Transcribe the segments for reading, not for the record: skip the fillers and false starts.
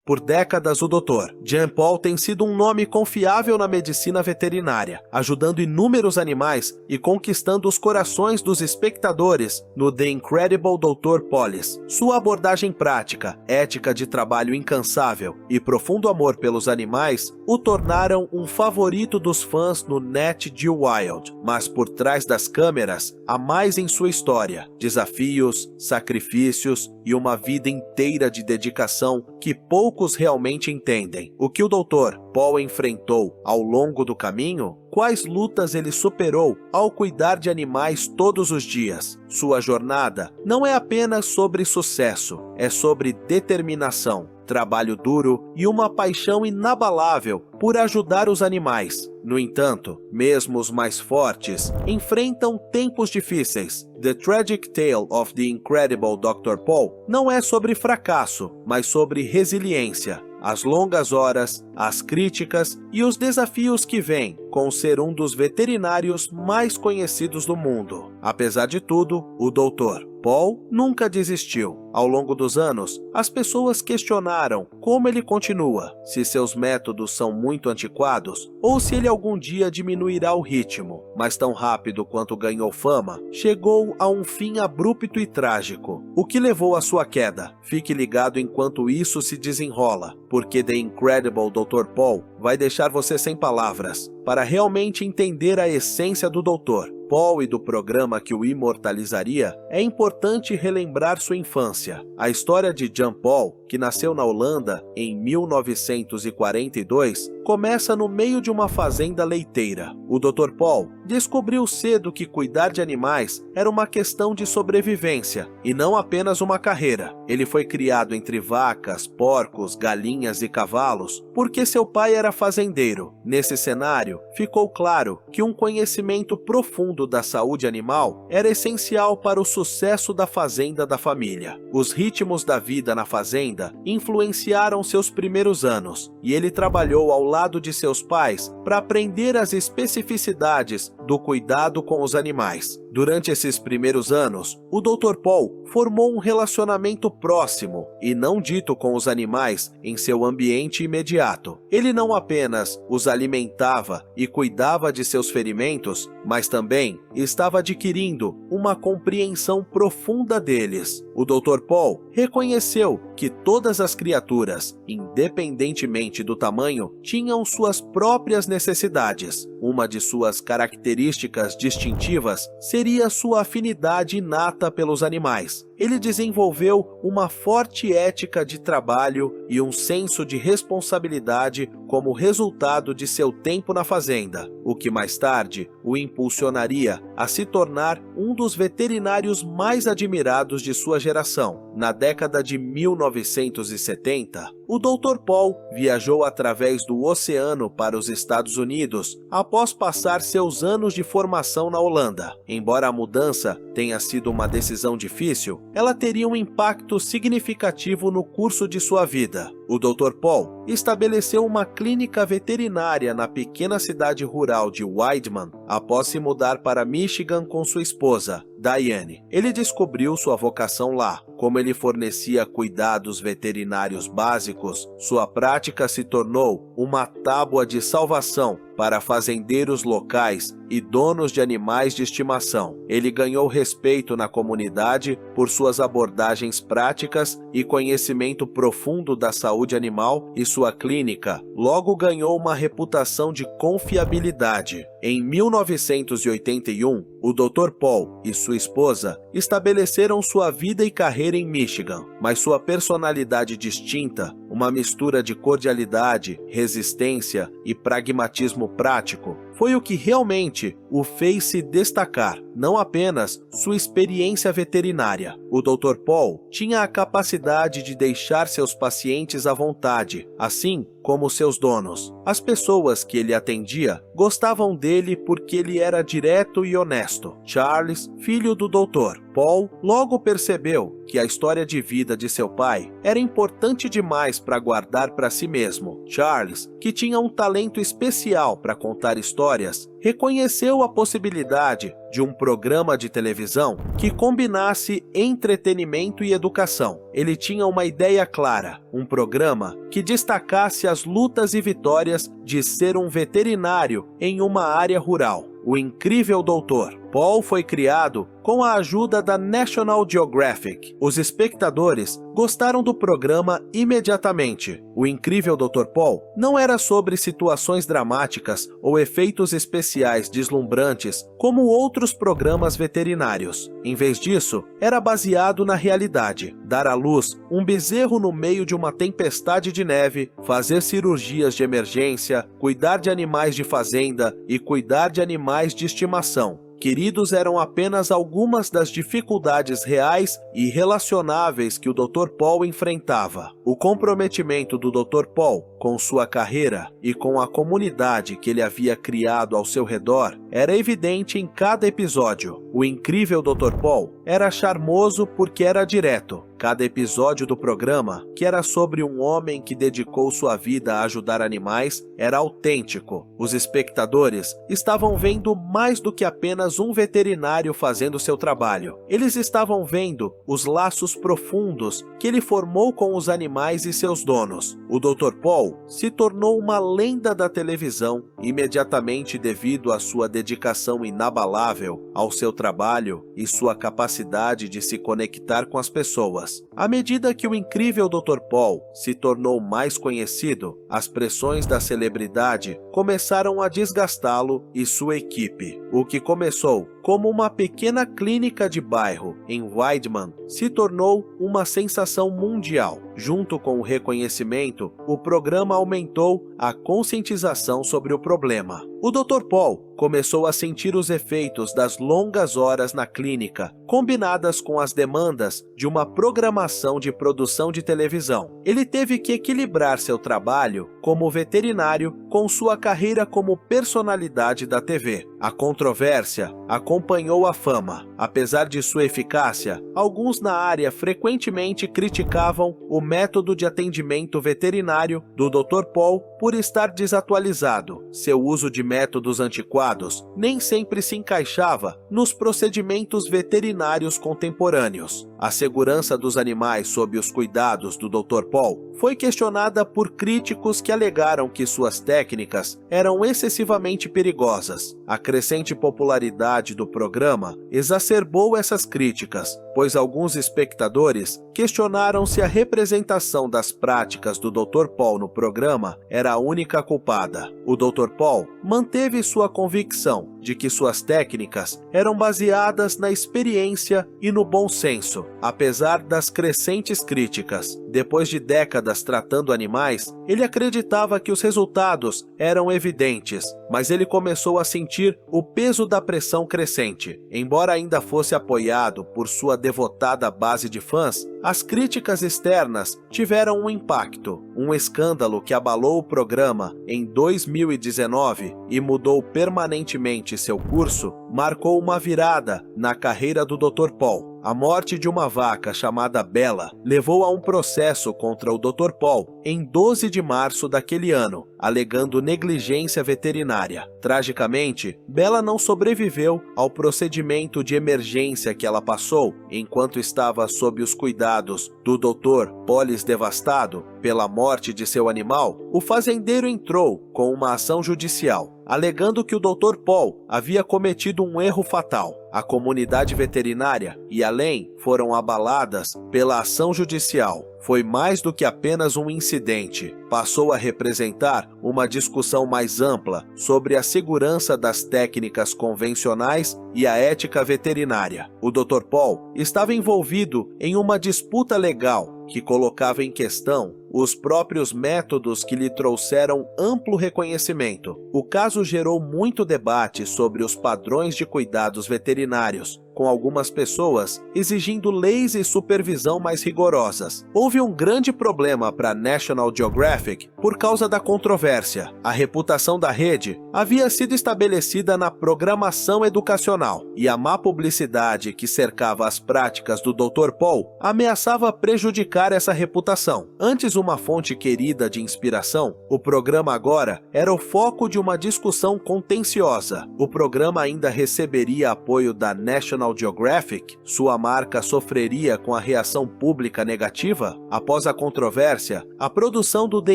Por décadas, o Dr. Jean Paul tem sido um nome confiável na medicina veterinária, ajudando inúmeros animais e conquistando os corações dos espectadores no The Incredible Dr. Police. Sua abordagem prática, ética de trabalho incansável e profundo amor pelos animais o tornaram um favorito dos fãs no Nat Geo Wild. Mas por trás das câmeras, há mais em sua história: desafios, sacrifícios e uma vida inteira de dedicação que poucos realmente entendem. O que o Dr. Paul enfrentou ao longo do caminho? Quais lutas ele superou ao cuidar de animais todos os dias? Sua jornada não é apenas sobre sucesso, é sobre determinação, trabalho duro e uma paixão inabalável por ajudar os animais. No entanto, mesmo os mais fortes enfrentam tempos difíceis. The Tragic Tale of the Incredible Dr. Paul não é sobre fracasso, mas sobre resiliência. As longas horas, as críticas e os desafios que vêm com ser um dos veterinários mais conhecidos do mundo. Apesar de tudo, o Dr. Paul nunca desistiu. Ao longo dos anos, as pessoas questionaram como ele continua, se seus métodos são muito antiquados ou se ele algum dia diminuirá o ritmo. Mas tão rápido quanto ganhou fama, chegou a um fim abrupto e trágico. O que levou à sua queda? Fique ligado enquanto isso se desenrola, porque The Incredible Dr. Paul vai deixar você sem palavras para realmente entender a essência do Dr. Paul e do programa que o imortalizaria. É importante relembrar sua infância. A história de Jean Paul, que nasceu na Holanda em 1942, começa no meio de uma fazenda leiteira. O Dr. Paul descobriu cedo que cuidar de animais era uma questão de sobrevivência e não apenas uma carreira. Ele foi criado entre vacas, porcos, galinhas e cavalos porque seu pai era fazendeiro. Nesse cenário, ficou claro que um conhecimento profundo da saúde animal era essencial para o sucesso da fazenda da família. Os ritmos da vida na fazenda influenciaram seus primeiros anos e ele trabalhou ao lado de seus pais para aprender as especificidades do cuidado com os animais. Durante esses primeiros anos, o Dr. Paul formou um relacionamento próximo e não dito com os animais em seu ambiente imediato. Ele não apenas os alimentava e cuidava de seus ferimentos, mas também estava adquirindo uma compreensão profunda deles. O Dr. Paul reconheceu que todas as criaturas, independentemente do tamanho, tinham suas próprias necessidades. Uma de suas características distintivas seria sua afinidade inata pelos animais. Ele desenvolveu uma forte ética de trabalho e um senso de responsabilidade como resultado de seu tempo na fazenda, o que mais tarde o impulsionaria a se tornar um dos veterinários mais admirados de sua geração. Na década de 1970, o Dr. Paul viajou através do oceano para os Estados Unidos após passar seus anos de formação na Holanda. Embora a mudança tenha sido uma decisão difícil, ela teria um impacto significativo no curso de sua vida. O Dr. Paul estabeleceu uma clínica veterinária na pequena cidade rural de Weidman após se mudar para Michigan com sua esposa, Diane. Ele descobriu sua vocação lá. Como ele fornecia cuidados veterinários básicos, sua prática se tornou uma tábua de salvação para fazendeiros locais e donos de animais de estimação. Ele ganhou respeito na comunidade por suas abordagens práticas e conhecimento profundo da saúde animal, e sua clínica logo ganhou uma reputação de confiabilidade. Em 1981, o Dr. Paul e sua esposa estabeleceram sua vida e carreira em Michigan, mas sua personalidade distinta, uma mistura de cordialidade, resistência e pragmatismo prático, foi o que realmente o fez se destacar, não apenas sua experiência veterinária. O Dr. Paul tinha a capacidade de deixar seus pacientes à vontade, assim como seus donos. As pessoas que ele atendia gostavam dele porque ele era direto e honesto. Charles, filho do Dr. Paul, logo percebeu que a história de vida de seu pai era importante demais para guardar para si mesmo. Charles, que tinha um talento especial para contar histórias, reconheceu a possibilidade de um programa de televisão que combinasse entretenimento e educação. Ele tinha uma ideia clara, um programa que destacasse as lutas e vitórias de ser um veterinário em uma área rural. O Incrível Doutor Paul foi criado com a ajuda da National Geographic. Os espectadores gostaram do programa imediatamente. O Incrível Dr. Paul não era sobre situações dramáticas ou efeitos especiais deslumbrantes como outros programas veterinários. Em vez disso, era baseado na realidade: dar à luz um bezerro no meio de uma tempestade de neve, fazer cirurgias de emergência, cuidar de animais de fazenda e cuidar de animais de estimação. Queridos eram apenas algumas das dificuldades reais e relacionáveis que o Dr. Paul enfrentava. O comprometimento do Dr. Paul com sua carreira e com a comunidade que ele havia criado ao seu redor era evidente em cada episódio. O Incrível Dr. Paul era charmoso porque era direto. Cada episódio do programa, que era sobre um homem que dedicou sua vida a ajudar animais, era autêntico. Os espectadores estavam vendo mais do que apenas um veterinário fazendo seu trabalho. Eles estavam vendo os laços profundos que ele formou com os animais e seus donos. O Dr. Paul se tornou uma lenda da televisão imediatamente devido à sua dedicação inabalável ao seu trabalho e sua capacidade de se conectar com as pessoas. À medida que o Incrível Dr. Paul se tornou mais conhecido, as pressões da celebridade começaram a desgastá-lo e sua equipe. O que começou como uma pequena clínica de bairro em Weidman se tornou uma sensação mundial. Junto com o reconhecimento, o programa aumentou a conscientização sobre o problema. O Dr. Paul começou a sentir os efeitos das longas horas na clínica, combinadas com as demandas de uma programação de produção de televisão. Ele teve que equilibrar seu trabalho como veterinário com sua carreira como personalidade da TV. A controvérsia acompanhou a fama. Apesar de sua eficácia, alguns na área frequentemente criticavam o método de atendimento veterinário do Dr. Paul por estar desatualizado. Seu uso de métodos antiquados nem sempre se encaixava nos procedimentos veterinários contemporâneos. A segurança dos animais sob os cuidados do Dr. Paul foi questionada por críticos que alegaram que suas técnicas eram excessivamente perigosas. A crescente popularidade do programa exacerbou essas críticas, pois alguns espectadores questionaram se a representação das práticas do Dr. Paul no programa era a única culpada. O Dr. Paul manteve sua convicção de que suas técnicas eram baseadas na experiência e no bom senso, apesar das crescentes críticas. Depois de décadas tratando animais, ele acreditava que os resultados eram evidentes, mas ele começou a sentir o peso da pressão crescente. Embora ainda fosse apoiado por sua devotada base de fãs, as críticas externas tiveram um impacto. Um escândalo que abalou o programa em 2019 e mudou permanentemente seu curso marcou uma virada na carreira do Dr. Paul. A morte de uma vaca chamada Bella levou a um processo contra o Dr. Paul em 12 de março daquele ano, alegando negligência veterinária. Tragicamente, Bella não sobreviveu ao procedimento de emergência que ela passou enquanto estava sob os cuidados do Dr. Polis. Devastado pela morte de seu animal, o fazendeiro entrou com uma ação judicial, alegando que o Dr. Paul havia cometido um erro fatal. A comunidade veterinária e além foram abaladas pela ação judicial. Foi mais do que apenas um incidente. Passou a representar uma discussão mais ampla sobre a segurança das técnicas convencionais e a ética veterinária. O Dr. Paul estava envolvido em uma disputa legal que colocava em questão os próprios métodos que lhe trouxeram amplo reconhecimento. O caso gerou muito debate sobre os padrões de cuidados veterinários, com algumas pessoas exigindo leis e supervisão mais rigorosas. Houve um grande problema para National Geographic por causa da controvérsia. A reputação da rede havia sido estabelecida na programação educacional e a má publicidade que cercava as práticas do Dr. Paul ameaçava prejudicar essa reputação. Antes uma fonte querida de inspiração, o programa agora era o foco de uma discussão contenciosa. O programa ainda receberia apoio da National Geographic? Sua marca sofreria com a reação pública negativa? Após a controvérsia, a produção do The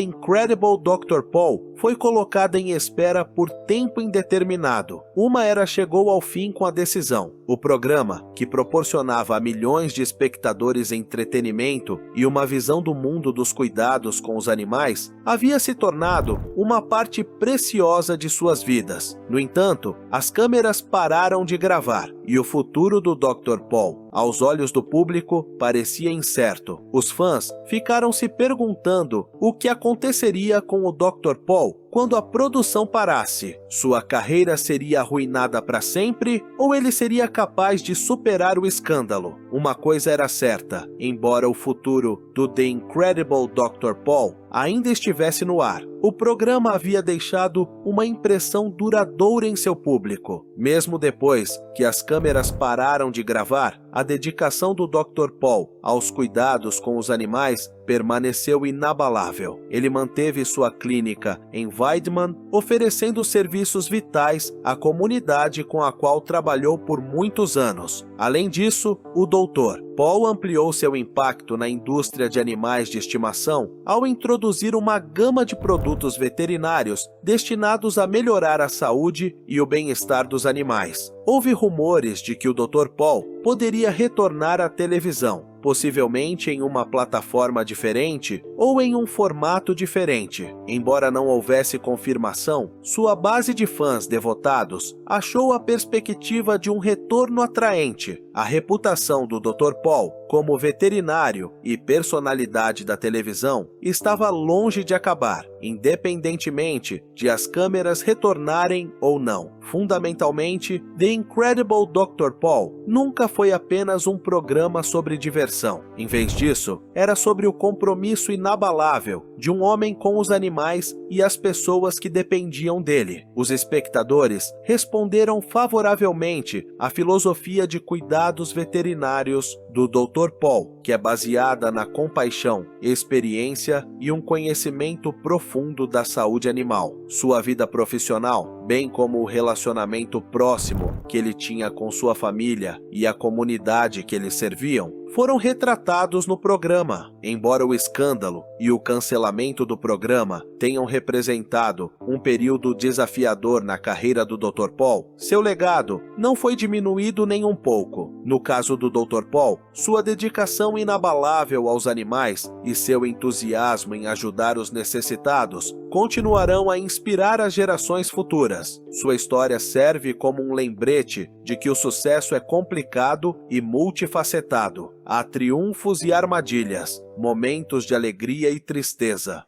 Incredible Dr. Paul foi colocada em espera por tempo indeterminado. Uma era chegou ao fim com a decisão. O programa, que proporcionava a milhões de espectadores entretenimento e uma visão do mundo dos cuidados com os animais, havia se tornado uma parte preciosa de suas vidas. No entanto, as câmeras pararam de gravar e o futuro do Dr. Paul, aos olhos do público, parecia incerto. Os fãs ficaram se perguntando o que aconteceria com o Dr. Paul quando a produção parasse. Sua carreira seria arruinada para sempre ou ele seria capaz de superar o escândalo? Uma coisa era certa, embora o futuro do The Incredible Dr. Paul ainda estivesse no ar, o programa havia deixado uma impressão duradoura em seu público. Mesmo depois que as câmeras pararam de gravar, a dedicação do Dr. Paul aos cuidados com os animais permaneceu inabalável. Ele manteve sua clínica em Weidman, oferecendo serviços vitais à comunidade com a qual trabalhou por muitos anos. Além disso, o Dr. Paul ampliou seu impacto na indústria de animais de estimação ao introduzir uma gama de produtos veterinários destinados a melhorar a saúde e o bem-estar dos animais. Houve rumores de que o Dr. Paul poderia retornar à televisão, possivelmente em uma plataforma diferente ou em um formato diferente. Embora não houvesse confirmação, sua base de fãs devotados achou a perspectiva de um retorno atraente. A reputação do Dr. Paul como veterinário e personalidade da televisão estava longe de acabar, independentemente de as câmeras retornarem ou não. Fundamentalmente, The Incredible Dr. Paul nunca foi apenas um programa sobre diversão. Em vez disso, era sobre o compromisso inabalável de um homem com os animais e as pessoas que dependiam dele. Os espectadores responderam favoravelmente à filosofia de cuidados veterinários do Dr. Paul, que é baseada na compaixão, experiência e um conhecimento profundo da saúde animal. Sua vida profissional, bem como o relacionamento próximo que ele tinha com sua família e a comunidade que eles serviam, foram retratados no programa. Embora o escândalo e o cancelamento do programa tenham representado um período desafiador na carreira do Dr. Paul, seu legado não foi diminuído nem um pouco. No caso do Dr. Paul, sua dedicação inabalável aos animais e seu entusiasmo em ajudar os necessitados continuarão a inspirar as gerações futuras. Sua história serve como um lembrete de que o sucesso é complicado e multifacetado. Há triunfos e armadilhas, momentos de alegria e tristeza.